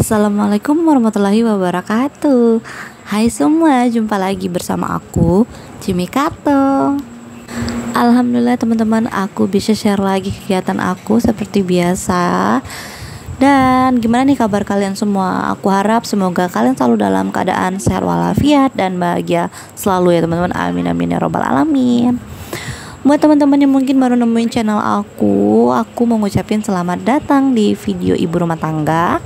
Assalamualaikum warahmatullahi wabarakatuh. Hai semua, jumpa lagi bersama aku, Jimmy Kato. Alhamdulillah teman-teman, aku bisa share lagi kegiatan aku seperti biasa. Dan gimana nih kabar kalian semua? Aku harap semoga kalian selalu dalam keadaan sehat walafiat dan bahagia selalu ya teman-teman. Amin amin ya robbal alamin. Buat teman-teman yang mungkin baru nemuin channel aku mau ngucapin selamat datang di video ibu rumah tangga.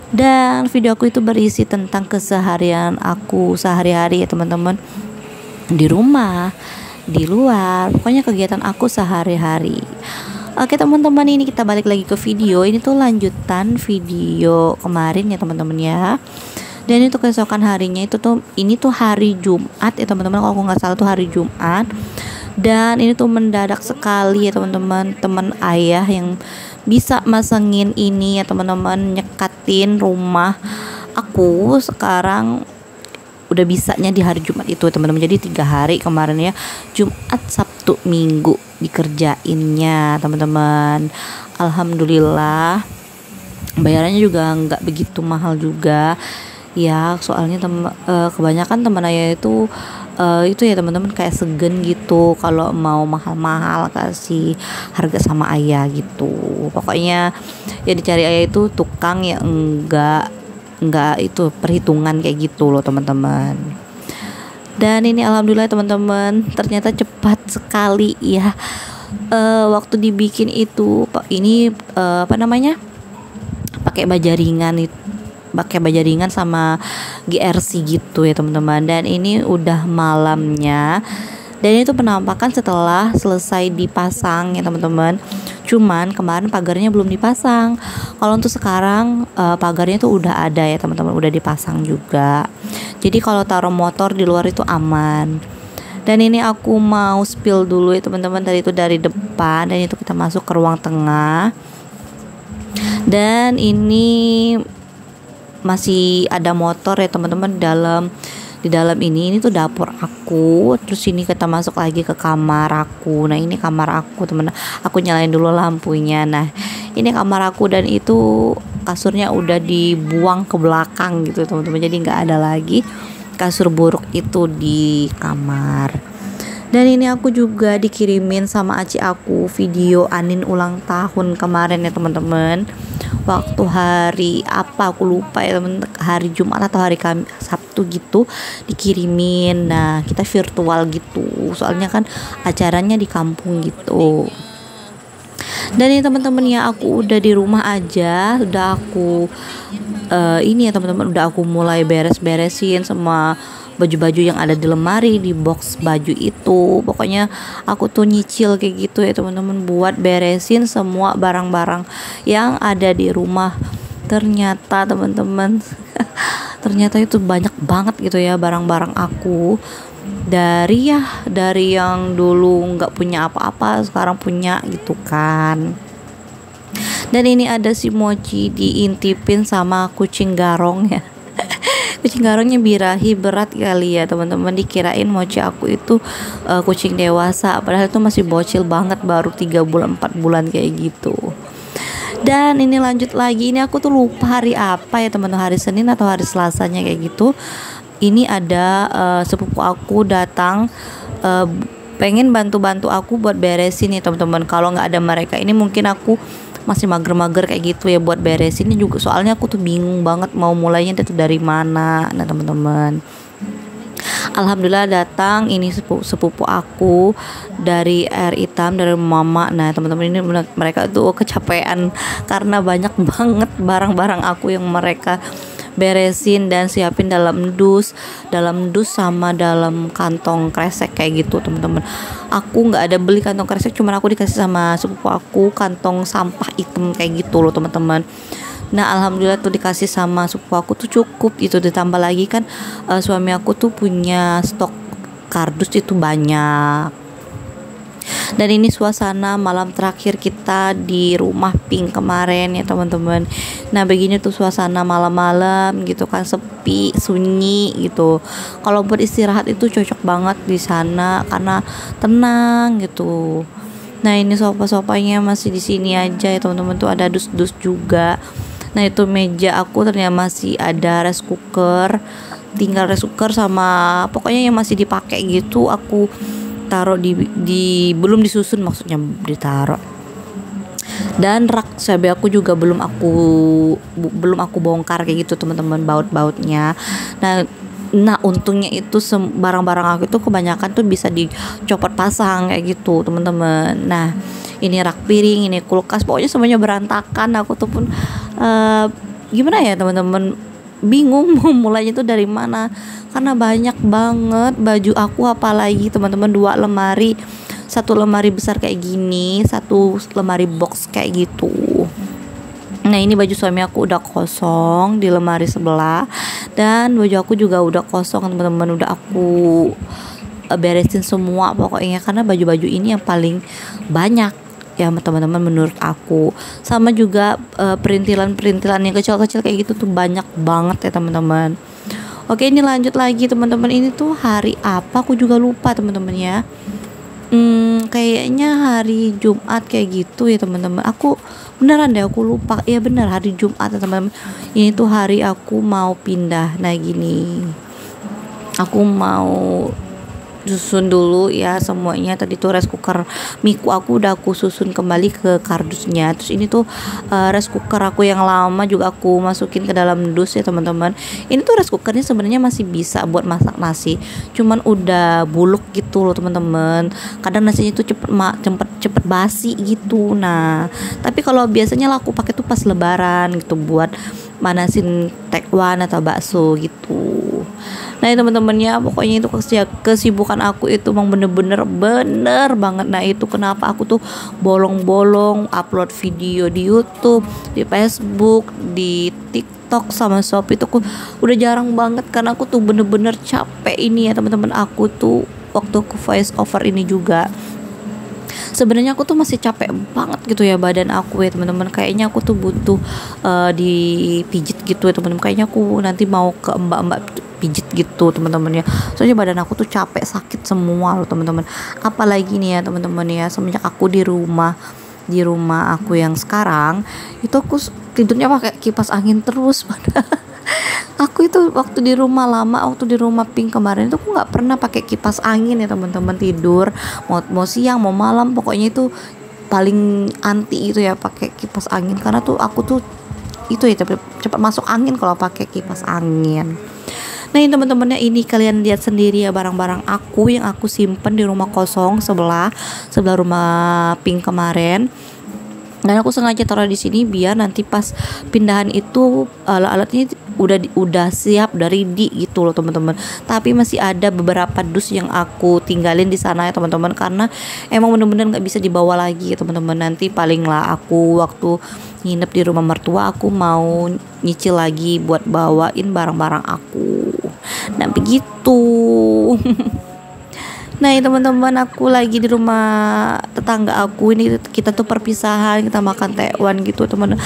Dan video aku itu berisi tentang keseharian aku sehari-hari ya teman-teman, di rumah, di luar, pokoknya kegiatan aku sehari-hari. Oke teman-teman, ini kita balik lagi ke video. Ini tuh lanjutan video kemarin ya teman-teman ya. Dan itu keesokan harinya ini tuh hari Jumat ya teman-teman, kalau aku nggak salah tuh hari Jumat. Dan ini tuh mendadak sekali ya teman-teman, teman ayah yang bisa masangin ini ya teman-teman, nyekatin rumah aku sekarang udah bisanya di hari Jumat itu teman-teman. Jadi 3 hari kemarin ya, Jumat, Sabtu, Minggu dikerjainnya teman-teman. Alhamdulillah bayarannya juga nggak begitu mahal juga ya, soalnya kebanyakan teman ayah itu ya teman-teman kayak segen gitu kalau mau mahal-mahal kasih harga sama ayah gitu. Pokoknya ya dicari ayah itu tukang ya enggak itu perhitungan kayak gitu loh teman-teman. Dan ini alhamdulillah teman-teman, ternyata cepat sekali ya. Waktu dibikin itu ini pakai baja ringan sama GRC gitu ya teman-teman. Dan ini udah malamnya, dan itu penampakan setelah selesai dipasang ya teman-teman. Cuman kemarin pagarnya belum dipasang. Kalau untuk sekarang pagarnya tuh udah ada ya teman-teman, udah dipasang juga. Jadi kalau taruh motor di luar itu aman. Dan ini aku mau spill dulu ya teman-teman, tadi itu dari depan, dan itu kita masuk ke ruang tengah. Dan ini masih ada motor ya teman-teman di dalam ini tuh dapur aku. Terus ini kita masuk lagi ke kamar aku. Nah ini kamar aku teman, aku nyalain dulu lampunya. Nah ini kamar aku, dan itu kasurnya udah dibuang ke belakang gitu teman-teman, jadi nggak ada lagi kasur buruk itu di kamar. Dan ini aku juga dikirimin sama aci aku video Anin ulang tahun kemarin ya teman-teman. Waktu hari apa aku lupa ya teman, hari Jumat atau hari Sabtu gitu dikirimin. Nah kita virtual gitu, soalnya kan acaranya di kampung gitu. Dan ini teman-teman ya, aku udah di rumah aja, udah aku ini ya teman-teman, udah aku mulai beres-beresin semua baju-baju yang ada di lemari, di box baju itu. Pokoknya aku tuh nyicil kayak gitu ya teman-teman, buat beresin semua barang-barang yang ada di rumah. Ternyata teman-teman ternyata itu banyak banget gitu ya barang-barang aku, dari yang dulu nggak punya apa-apa sekarang punya gitu kan. Dan ini ada si Mochi diintipin sama kucing garong ya. Kucing garongnya birahi berat kali ya teman-teman, dikirain Mochi aku itu kucing dewasa, padahal itu masih bocil banget, baru 3 bulan 4 bulan kayak gitu. Dan ini lanjut lagi, ini aku tuh lupa hari apa ya teman-teman, hari Senin atau hari Selasanya kayak gitu. Ini ada sepupu aku datang pengen bantu-bantu aku buat beresin nih teman-teman. Kalau nggak ada mereka ini mungkin aku masih mager-mager kayak gitu ya buat beresin juga, soalnya aku tuh bingung banget mau mulainya itu dari mana. Nah teman-teman, alhamdulillah datang ini sepupu aku dari Air Hitam, dari mama. Nah teman-teman, ini mereka tuh kecapean karena banyak banget barang-barang aku yang mereka beresin dan siapin dalam dus sama dalam kantong kresek kayak gitu teman-teman. Aku nggak ada beli kantong kresek, cuman aku dikasih sama sepupu aku kantong sampah hitam kayak gitu loh teman-teman. Nah alhamdulillah tuh dikasih sama sepupu aku tuh cukup itu, ditambah lagi kan suami aku tuh punya stok kardus itu banyak. Dan ini suasana malam terakhir kita di rumah Pink kemarin ya teman-teman. Nah begini tuh suasana malam-malam gitu kan, sepi, sunyi gitu. Kalau buat istirahat itu cocok banget di sana karena tenang gitu. Nah ini sofa-sofanya masih di sini aja ya teman-teman, tuh ada dus-dus juga. Nah itu meja aku ternyata masih ada rice cooker, tinggal rice cooker sama pokoknya yang masih dipakai gitu aku taruh di belum disusun, maksudnya ditaruh. Dan rak cabai aku juga belum aku bongkar kayak gitu teman-teman, baut-bautnya. Nah untungnya itu barang-barang aku itu kebanyakan tuh bisa dicopot pasang kayak gitu teman-teman. Nah ini rak piring, ini kulkas, pokoknya semuanya berantakan. Aku tuh pun gimana ya teman-teman, bingung mau mulainya tuh dari mana, karena banyak banget baju aku, apalagi teman-teman, 2 lemari, 1 lemari besar kayak gini, 1 lemari box kayak gitu. Nah ini baju suami aku udah kosong di lemari sebelah, dan baju aku juga udah kosong teman-teman, udah aku beresin semua pokoknya, karena baju-baju ini yang paling banyak ya teman-teman menurut aku. Sama juga perintilan-perintilan yang kecil-kecil kayak gitu tuh banyak banget ya teman-teman. Oke, ini lanjut lagi teman-teman, ini tuh hari apa aku juga lupa teman-teman ya. Kayaknya hari Jumat kayak gitu ya teman-teman. Aku beneran deh, aku lupa. Ya bener, hari Jumat ya teman-teman. Ini tuh hari aku mau pindah. Nah gini, aku mau susun dulu ya semuanya. Tadi tuh rice cooker miku aku udah aku susun kembali ke kardusnya. Terus ini tuh rice cooker aku yang lama juga aku masukin ke dalam dus ya teman-teman. Ini tuh rice cookernya sebenarnya masih bisa buat masak nasi, cuman udah buluk gitu loh teman-teman. Kadang nasinya tuh cepet basi gitu. Nah tapi kalau biasanya lah aku pakai tuh pas lebaran gitu buat manasin tekwan atau bakso gitu. Nah teman-temannya, pokoknya itu kesibukan aku itu emang bener banget. Nah itu kenapa aku tuh bolong-bolong upload video di YouTube, di Facebook, di TikTok sama Shopee itu aku udah jarang banget, karena aku tuh bener-bener capek ini ya teman-teman. Aku tuh waktu aku voice over ini juga sebenarnya aku tuh masih capek banget gitu ya badan aku ya teman-teman. Kayaknya aku tuh butuh dipijit gitu ya teman-teman. Kayaknya aku nanti mau ke mbak-mbak pijit gitu teman-teman ya. Soalnya badan aku tuh capek, sakit semua loh teman-teman. Apalagi nih ya teman-teman ya, semenjak aku di rumah aku yang sekarang itu aku tidurnya pakai kipas angin terus. Aku itu waktu di rumah lama, waktu di rumah Pink kemarin itu aku nggak pernah pakai kipas angin ya teman-teman, tidur mau siang mau malam pokoknya itu paling anti itu ya pakai kipas angin, karena tuh aku tuh itu ya cepat masuk angin kalau pakai kipas angin. Nah ini teman-temannya, ini kalian lihat sendiri ya barang-barang aku yang aku simpen di rumah kosong sebelah rumah Pink kemarin. Dan aku sengaja taruh di sini biar nanti pas pindahan itu alat-alatnya udah siap dari gitu loh teman-teman. Tapi masih ada beberapa dus yang aku tinggalin di sana ya teman-teman, karena emang bener-bener nggak bisa dibawa lagi ya teman-teman. Nanti paling lah aku waktu nginep di rumah mertua aku mau nyicil lagi buat bawain barang-barang aku. Nah begitu. Nah ya teman-teman, aku lagi di rumah tetangga aku ini, kita tuh perpisahan, kita makan tekwan gitu teman.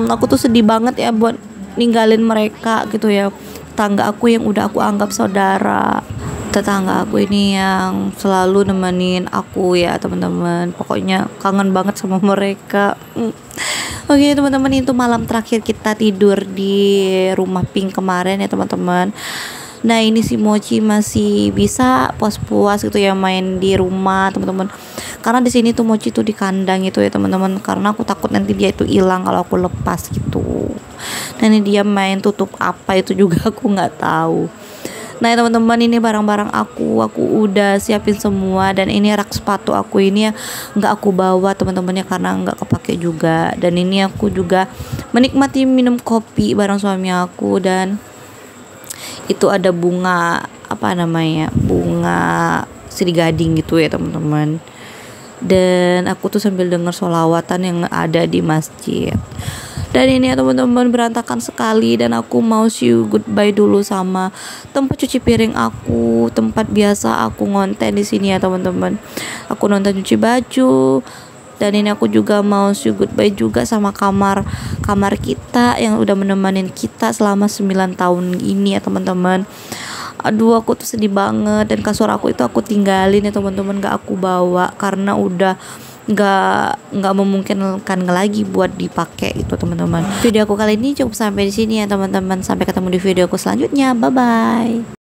Aku tuh sedih banget ya buat ninggalin mereka gitu ya. Tetangga aku yang udah aku anggap saudara, tetangga aku ini yang selalu nemenin aku ya teman-teman. Pokoknya kangen banget sama mereka. Oke teman-teman, itu malam terakhir kita tidur di rumah Pink kemarin ya teman-teman. Nah ini si Mochi masih bisa puas-puas gitu ya main di rumah teman-teman. Karena di sini tuh Mochi tuh di kandang gitu ya teman-teman. Karena aku takut nanti dia itu hilang kalau aku lepas gitu. Nah ini dia main tutup apa itu juga aku nggak tahu. Nah ya teman-teman, ini barang-barang aku udah siapin semua. Dan ini rak sepatu aku ini ya nggak aku bawa teman-temannya karena nggak kepake juga. Dan ini aku juga menikmati minum kopi bareng suami aku. Dan itu ada bunga apa namanya, bunga sirigading gitu ya teman-teman. Dan aku tuh sambil denger sholawatan yang ada di masjid. Dan ini ya teman-teman, berantakan sekali. Dan aku mau see you goodbye dulu sama tempat cuci piring aku, tempat biasa aku ngonten di sini ya teman-teman. Aku nonton cuci baju. Dan ini aku juga mau say goodbye juga sama kamar kita yang udah menemani kita selama 9 tahun ini ya teman-teman. Aduh aku tuh sedih banget. Dan kasur aku itu aku tinggalin ya teman-teman, gak aku bawa karena udah nggak memungkinkan lagi buat dipakai itu teman-teman. Video aku kali ini cukup sampai di sini ya teman-teman. Sampai ketemu di video aku selanjutnya. Bye bye.